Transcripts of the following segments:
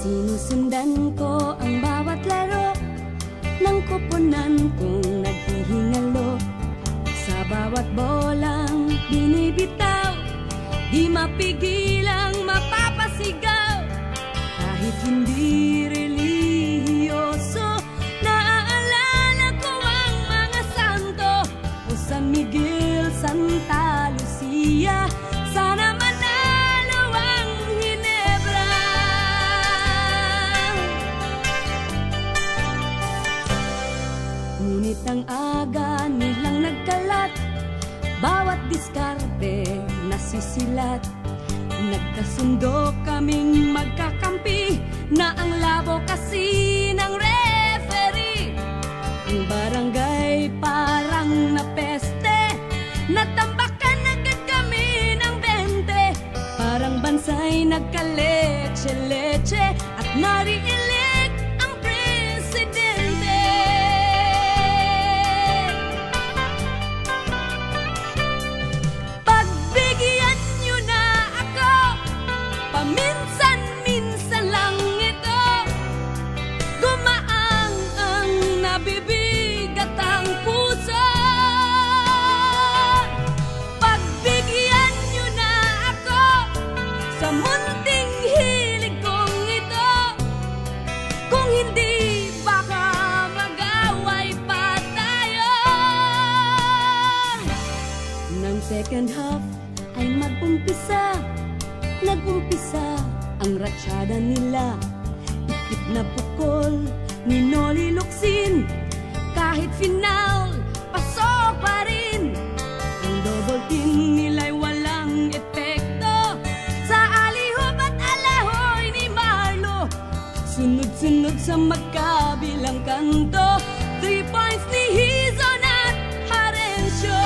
Sinusundan ko ang bawat laro ng koponan kong naghihingalo. Sa bawat bolang binibitaw, di mapigilang mapapasigaw. Kahit hindi relihiyoso, naaalala ko ang mga santo o San Miguel, Santa Lucia. Sana manalo ang Ginebra. Ngunit ang aga nilang nagkalat, bawat diskarte nasisilat. Nagkasundo kaming magkakampi na ang labo kasi ng referee. Ang barangay parang napeste, natambakan agad kami ng 20. Parang bansay nagka-leche-leche at nari-elect ang presidente. Pagbigyan nyo na ako, paminsan-minsan lang ito. Gumaang ang nabibigat ang puso. Pagbigyan nyo na ako sa munting hilig kong ito. Kung hindi, baka mag-away pa tayo. Nang second half ay mag-umpisa, nag-umpisa ang ratsyada nila. Ikip na pukol ni Noli Locsin, kahit final, pasok pa rin. Ang double team nila'y walang epekto sa alihub at alahoy ni Marlo. Sunod-sunod sa magkabilang kanto, 3 points ni Hizon at Harencio.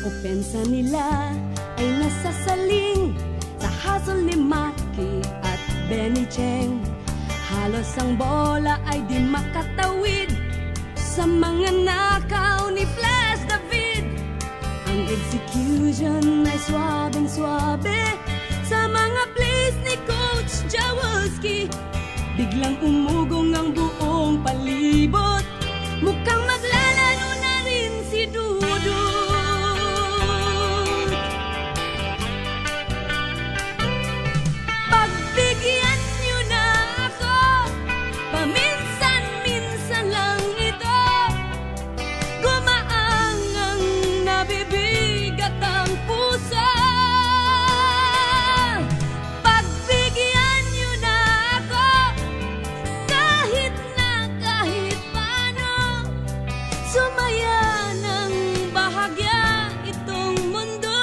Opensa nila ay nasasaling sa hustle ni Maki at Benny Cheng. Halos ang bola ay di makatawid sa mga nakaw ni Flash David. Ang execution ay swabeng-swabe sa mga plays ni Coach Jaworski. Biglang umugong ang buong palibot, mukhang maglalaro na rin si Dudu. Pagbigyan nyo na ako, paminsan-minsan lang ito. Gumaang ang nabibigat ang puso. Pagbigyan nyo na ako, kahit paano. Sumaya ng bahagya itong mundo.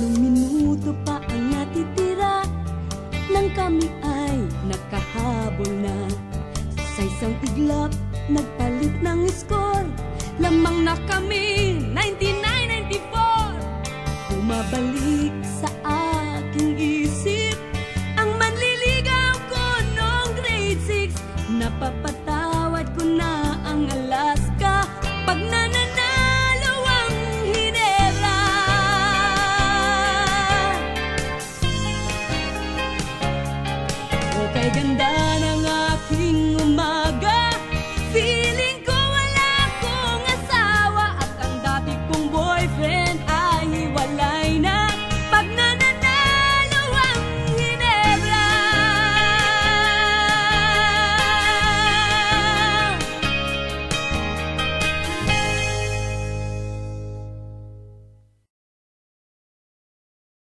3 minuto pa ang natitira nang kami ay nakahabol na. Sa isang iglap, nagpalit ng score. Lamang na kami, 99-94. Bumabalik sa aking isip ang manliligaw ko noong grade 6. Napapatawad ko na ang Alaska pag nananalo ang Ginebra. O kay ganda ng aking umaga,